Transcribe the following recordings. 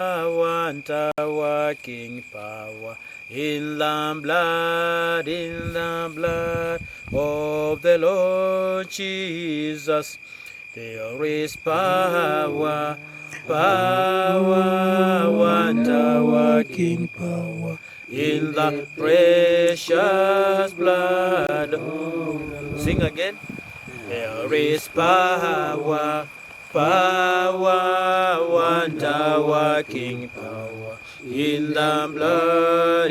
wonder working power in the blood of the Lord Jesus. There is power, wonder working power in the precious blood. Sing again. There is power, wonder working power in the blood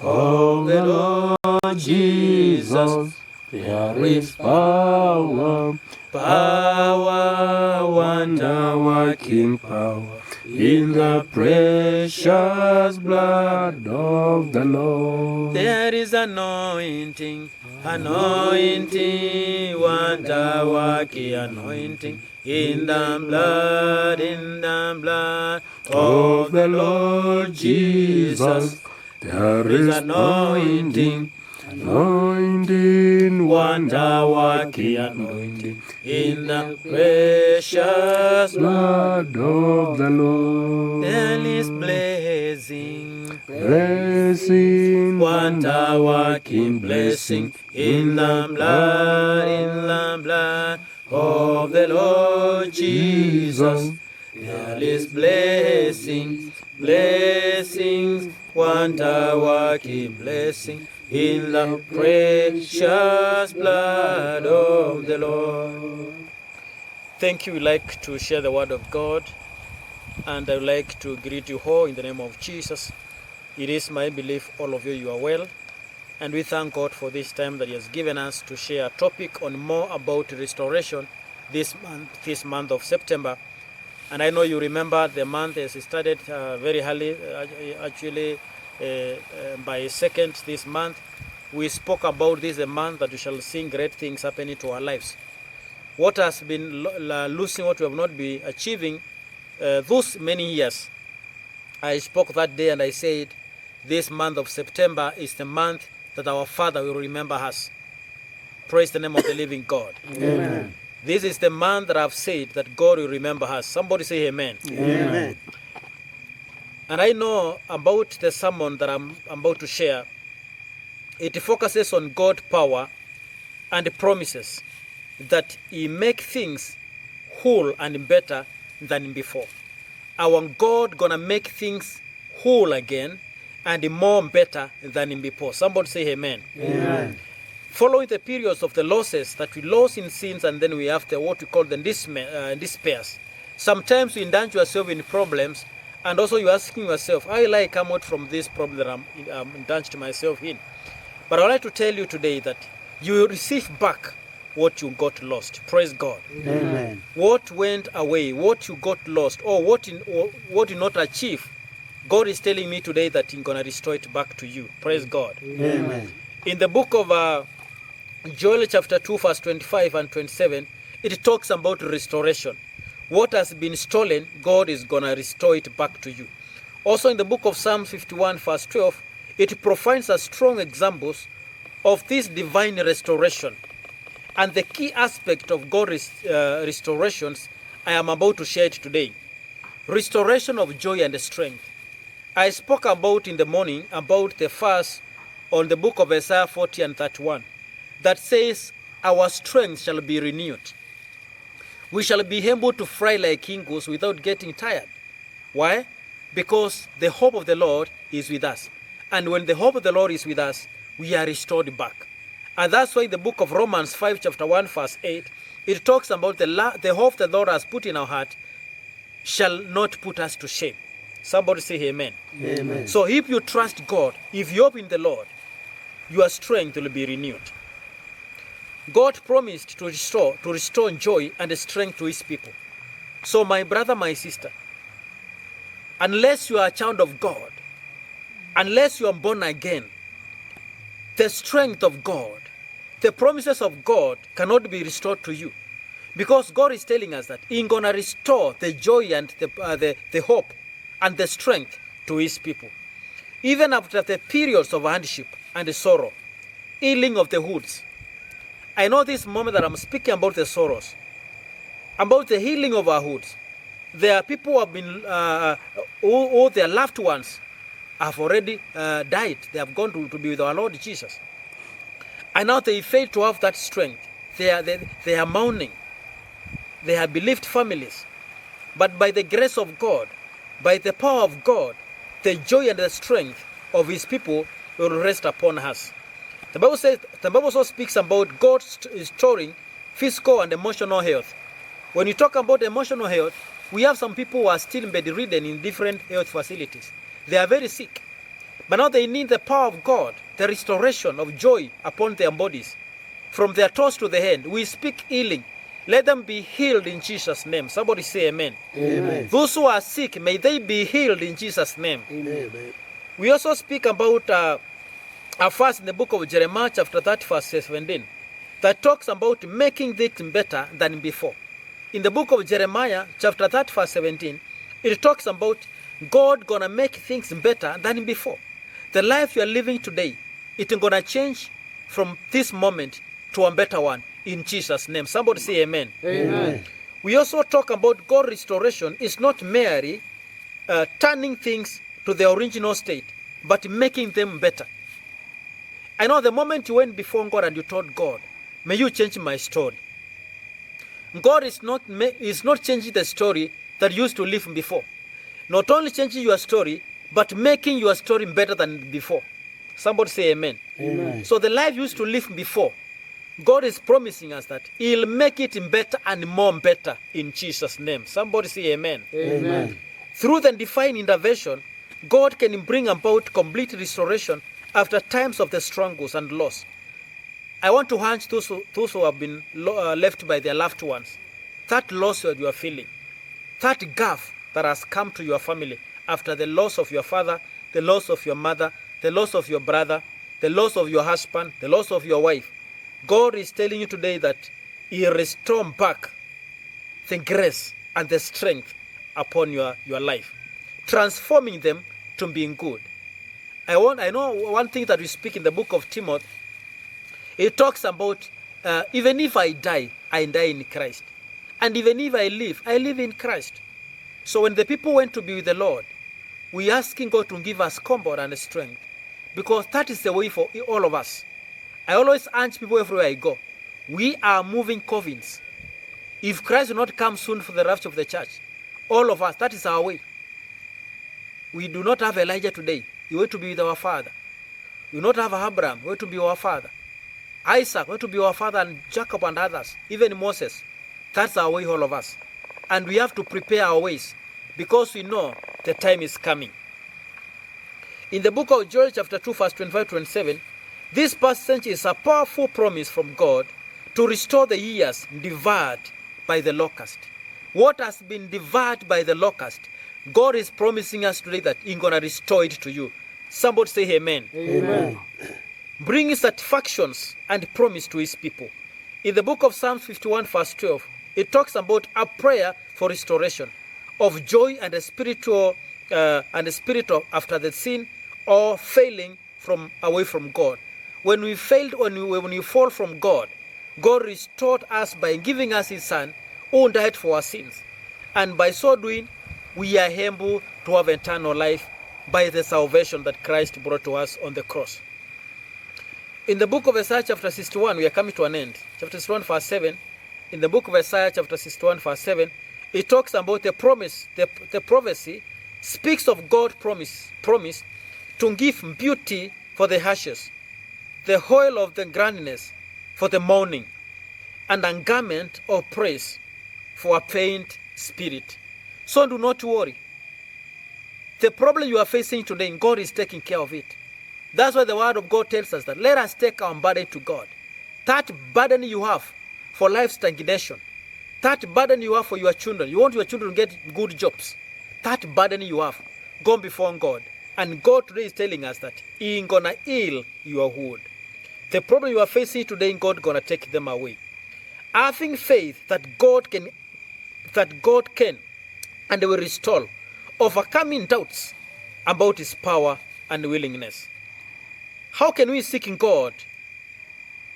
of the Lord Jesus. There is power, wonder working power in the precious blood of the Lord. There is anointing, wonder working anointing in the blood of the Lord Jesus. There is anointing, wonder working anointing in the precious blood of the Lord. There is blessing, wonder working blessing in the blood of the Lord Jesus. There is blessing, wonder working blessing in the precious blood of the Lord. Thank you. We like to share the word of God, and I would like to greet you all in the name of Jesus. It is my belief all of you are well, and we thank God for this time that He has given us to share a topic on more about restoration this month of September. And I know you remember the month as it started very early, actually by 2nd this month. We spoke about this a month that we shall see great things happening to our lives. What has been losing, what we have not been achieving those many years. I spoke that day and I said, this month of September is the month that our Father will remember us. Praise the name of the living God. Amen. This is the month that I've said that God will remember us. Somebody say amen. Amen. And I know about the sermon that I'm about to share. It focuses on God's power and the promises that He make things whole and better than before. Our God gonna make things whole again and more better than before. Somebody say amen. Amen. Following the periods of the losses that we lost in sins, and then we have what we call the despairs. Sometimes you indulge yourself in problems, and also you're asking yourself, how will I come out from this problem that I'm indulged myself in? But I'd like to tell you today that you will receive back what you got lost. Praise God. Amen. What went away, what you got lost, or what you not achieve, God is telling me today that He's going to restore it back to you. Praise God. Amen. In the book of Joel chapter 2 verse 25 and 27, it talks about restoration. What has been stolen, God is going to restore it back to you. Also in the book of Psalm 51 verse 12, it provides us strong examples of this divine restoration. And the key aspect of God's restorations, I am about to share it today. Restoration of joy and strength. I spoke about in the morning about the verse on the book of Isaiah 40 and 31 that says, our strength shall be renewed. We shall be able to fly like eagles without getting tired. Why? Because the hope of the Lord is with us. And when the hope of the Lord is with us, we are restored back. And that's why the book of Romans 5 chapter 1 verse 8, it talks about the hope the Lord has put in our heart shall not put us to shame. Somebody say amen. Amen. So if you trust God, if you hope in the Lord, your strength will be renewed. God promised to restore joy and strength to His people. So my brother, my sister, unless you are a child of God, unless you are born again, the strength of God, the promises of God cannot be restored to you. Because God is telling us that He's going to restore the joy and the hope and the strength to His people. Even after the periods of hardship and the sorrow, healing of the wounds. I know this moment that I'm speaking about the sorrows, about the healing of our wounds. There are people who have been, who their loved ones have already died. They have gone to be with our Lord Jesus. And now they fail to have that strength. They are mourning. They have bereaved families. But by the grace of God, by the power of God, the joy and the strength of his people will rest upon us. The Bible also speaks about God restoring physical and emotional health. When you talk about emotional health, we have some people who are still bedridden in different health facilities. They are very sick. But now they need the power of God, the restoration of joy upon their bodies. From their toes to the hand, we speak healing. Let them be healed in Jesus' name. Somebody say amen. Amen. Those who are sick, may they be healed in Jesus' name. Amen. We also speak about a verse in the book of Jeremiah chapter 30 verse 17 that talks about making things better than before. In the book of Jeremiah chapter 30 verse 17, it talks about God gonna make things better than before. The life you are living today, it's gonna change from this moment to a better one in Jesus' name. Somebody say amen. Amen. We also talk about God restoration is not merely turning things to the original state, but making them better. I know the moment you went before God and you told God, may you change my story. God is not changing the story that you used to live before. Not only changing your story, but making your story better than before. Somebody say amen. Amen. So the life you used to live before, God is promising us that he'll make it better and more better in Jesus' name. Somebody say amen. Amen. Through the divine intervention, God can bring about complete restoration after times of the struggles and loss. I want to urge those who have been left by their loved ones. That loss that you are feeling, that gap that has come to your family after the loss of your father, the loss of your mother, the loss of your brother, the loss of your husband, the loss of your wife. God is telling you today that he'll restore back the grace and the strength upon your life, transforming them to being good. I know one thing that we speak in the book of Timothy. It talks about even if I die in Christ. And even if I live in Christ. So when the people went to be with the Lord, we asking God to give us comfort and strength. Because that is the way for all of us. I always urge people everywhere I go. We are moving coffins. If Christ will not come soon for the rapture of the church, all of us, that is our way. We do not have Elijah today. He went to be with our father. We do not have Abraham. He went to be our father. Isaac went to be our father, and Jacob and others, even Moses. That's our way, all of us. And we have to prepare our ways because we know the time is coming. In the book of Joel chapter 2 verse 25-27, this passage is a powerful promise from God to restore the years devoured by the locust. What has been devoured by the locust, God is promising us today that he's going to restore it to you. Somebody say amen. Amen. Bringing satisfactions and promise to his people. In the book of Psalms 51 verse 12, it talks about a prayer for restoration of joy and a spiritual after the sin or failing away from God. When we fall from God, God restored us by giving us his son who died for our sins. And by so doing, we are able to have eternal life by the salvation that Christ brought to us on the cross. In the book of Isaiah chapter 61, we are coming to an end. Chapter 61 verse 7. In the book of Isaiah chapter 61 verse 7, it talks about the promise. The prophecy speaks of God's promise to give beauty for the ashes, the oil of the gladness for the mourning, and a garment of praise for a pained spirit. So do not worry. The problem you are facing today, God is taking care of it. That's why the word of God tells us that let us take our burden to God. That burden you have for life's stagnation, that burden you have for your children, you want your children to get good jobs, that burden you have, go before God. And God today is telling us that he ain't gonna heal your wound. The problem you are facing today, God gonna take them away. Having faith that God can and will restore, overcoming doubts about his power and willingness. How can we seek God?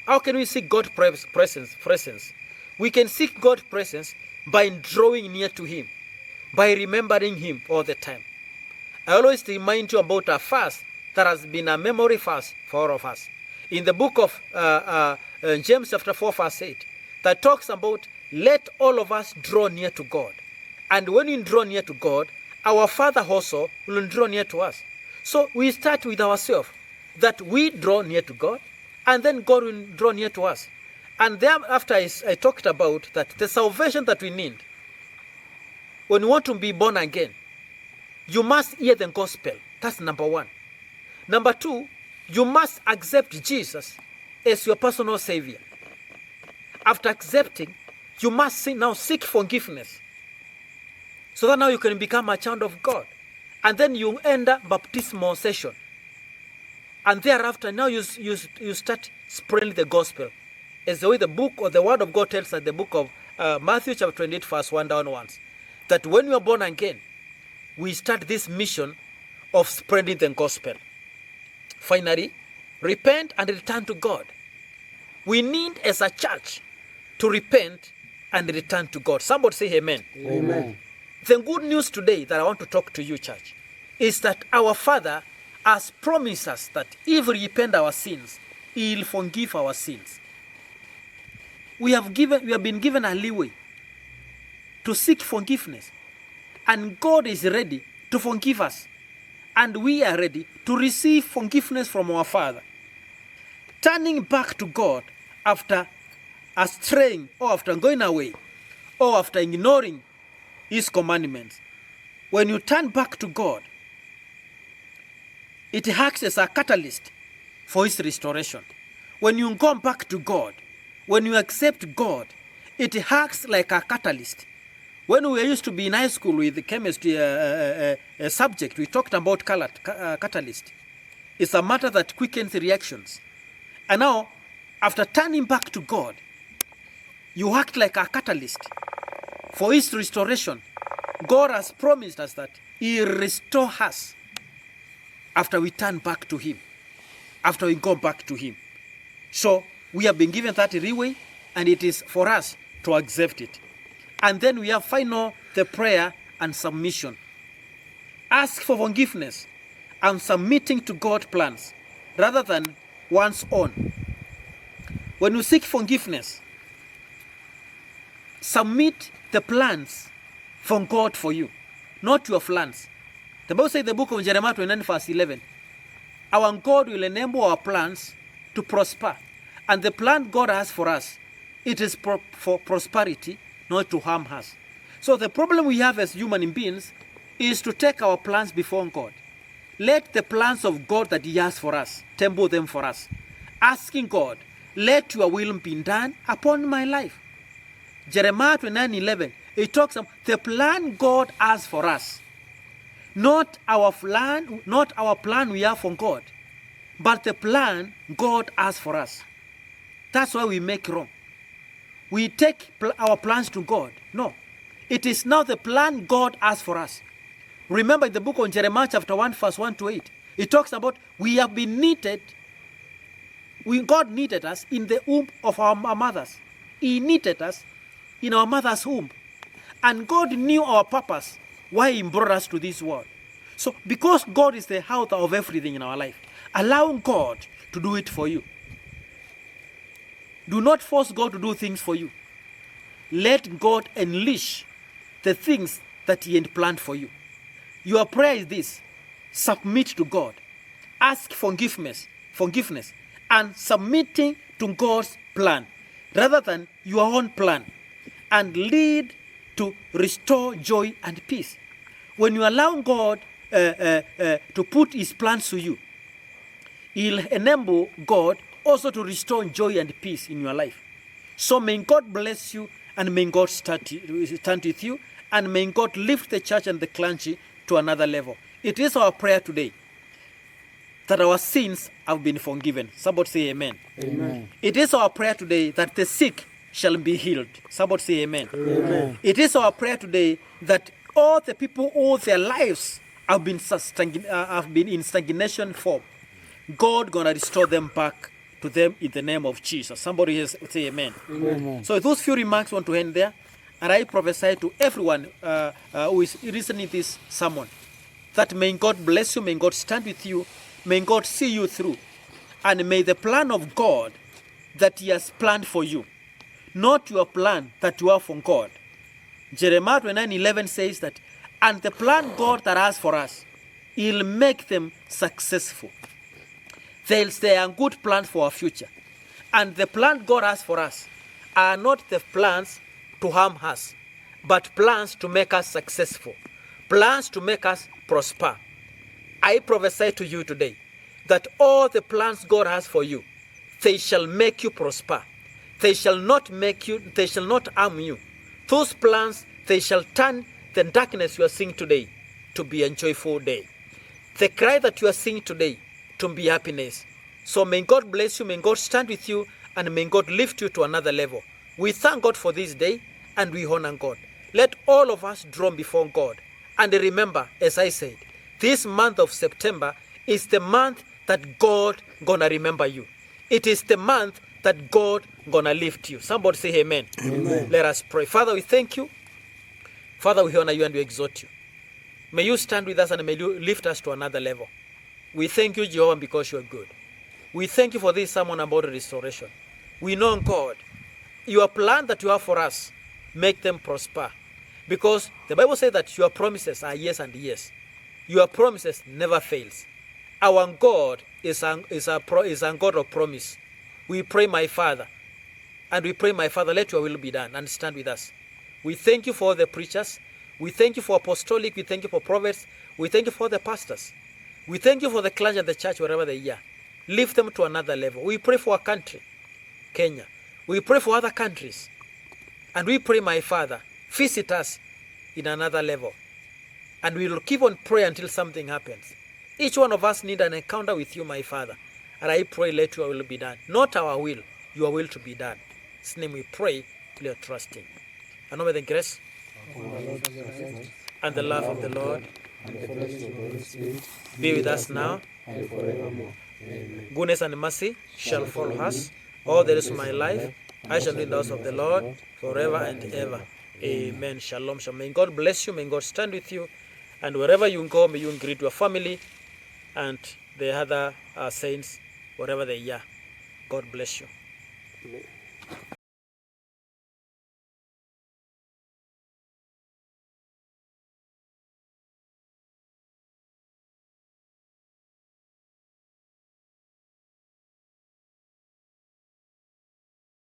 How can we seek God's presence? We can seek God's presence by drawing near to him. by remembering him all the time. I always remind you about a fast that has been a memory fast for all of us. In the book of James chapter 4 verse 8, that talks about let all of us draw near to God. And when we draw near to God, our Father also will draw near to us. So we start with ourselves, that we draw near to God, and then God will draw near to us. And thereafter I talked about that the salvation that we need, when you want to be born again, you must hear the gospel. That's number one. Number two, you must accept Jesus as your personal savior. After accepting, you must now seek forgiveness, so that now you can become a child of God. And then you enter baptismal session. And thereafter, now you start spreading the gospel. As the way the book or the word of God tells us, the book of Matthew chapter 28 verse 1 downwards, that when you are born again, we start this mission of spreading the gospel. Finally, repent and return to God. We need as a church to repent and return to God. Somebody say amen. Amen. The good news today that I want to talk to you, church, is that our Father has promised us that if we repent our sins, He will forgive our sins. We have been given a leeway to seek forgiveness. And God is ready to forgive us. And we are ready to receive forgiveness from our Father. Turning back to God after straying, or after going away, or after ignoring His commandments. When you turn back to God, it acts as a catalyst for His restoration. When you go back to God, when you accept God, it acts like a catalyst. When we used to be in high school with the chemistry subject, we talked about catalyst. It's a matter that quickens reactions. And now, after turning back to God, you act like a catalyst for His restoration. God has promised us that He will restore us after we turn back to Him, after we go back to Him. So we have been given that leeway, and it is for us to accept it. And then we have the prayer and submission. Ask for forgiveness and submitting to God's plans rather than one's own. When you seek forgiveness, submit the plans from God for you, not your plans. The Bible says in the book of Jeremiah 29 verse 11, our God will enable our plans to prosper. And the plan God has for us, it is for prosperity, not to harm us. So the problem we have as human beings is to take our plans before God. Let the plans of God that He has for us, temple them for us. Asking God, let your will be done upon my life. Jeremiah 29:11, it talks about the plan God has for us. Not our plan we have from God, but the plan God has for us. That's why we make wrong. We take our plans to God. No. It is now the plan God has for us. Remember in the book of Jeremiah chapter 1 verse 1 to 8, it talks about we have been knitted. God knitted us in the womb of our mothers. He knitted us in our mother's womb. And God knew our purpose, why He brought us to this world. So because God is the author of everything in our life, allow God to do it for you. Do not force God to do things for you. Let God unleash the things that He had planned for you. Your prayer is this: submit to God. Ask forgiveness, and submitting to God's plan rather than your own plan, and lead to restore joy and peace. When you allow God to put His plans to you, He'll enable God also to restore joy and peace in your life. So may God bless you, and may God stand with you, and may God lift the church and the clergy to another level. It is our prayer today that our sins have been forgiven. Somebody say amen. Amen. It is our prayer today that the sick shall be healed. Somebody say amen. Amen. It is our prayer today that all the people, all their lives have been in stagnation form. God gonna restore them back to them in the name of Jesus. Somebody say amen. Amen. So those few remarks I want to end there. And I prophesy to everyone who is listening to this sermon that may God bless you, may God stand with you, may God see you through, and may the plan of God that He has planned for you, not your plan that you have from God. Jeremiah 29:11 says that, and the plan God that has for us, He'll make them successful. They are good plans for our future. And the plan God has for us are not the plans to harm us, but plans to make us successful, plans to make us prosper. I prophesy to you today that all the plans God has for you, they shall make you prosper. They shall not harm you. Those plans, they shall turn the darkness you are seeing today to be a joyful day. The cry that you are seeing today to be happiness. So may God bless you, may God stand with you, and may God lift you to another level. We thank God for this day, and we honor God. Let all of us draw before God. And remember, as I said, this month of September is the month that God gonna remember you. It is the month that God gonna lift you. Somebody say amen. Amen. Let us pray. Father, we thank you. Father, we honor you and we exhort you. May you stand with us and may you lift us to another level. We thank you, Jehovah, because you are good. We thank you for this sermon about restoration. We know, God, your plan that you have for us, make them prosper. Because the Bible says that your promises are yes and yes. Your promises never fails. Our God is a God of promise. We pray, my Father, and we pray, my Father, let your will be done, and stand with us. We thank you for the preachers. We thank you for apostolic. We thank you for prophets. We thank you for the pastors. We thank you for the clergy and the church wherever they are. Lift them to another level. We pray for our country, Kenya. We pray for other countries. And we pray, my Father, visit us in another level. And we will keep on praying until something happens. Each one of us need an encounter with you, my Father. And I pray, let your will be done. Not our will, your will to be done. In His name we pray, we are trusting. And may the grace and the love of the Lord be with us now And forevermore. Amen. Goodness and mercy shall follow us all the rest of my life. I shall be in the house of the Lord forever and ever. Amen. Shalom. Shalom. May God bless you. May God stand with you. And wherever you go, may you greet your family and the other saints, wherever they are. God bless you. Amen.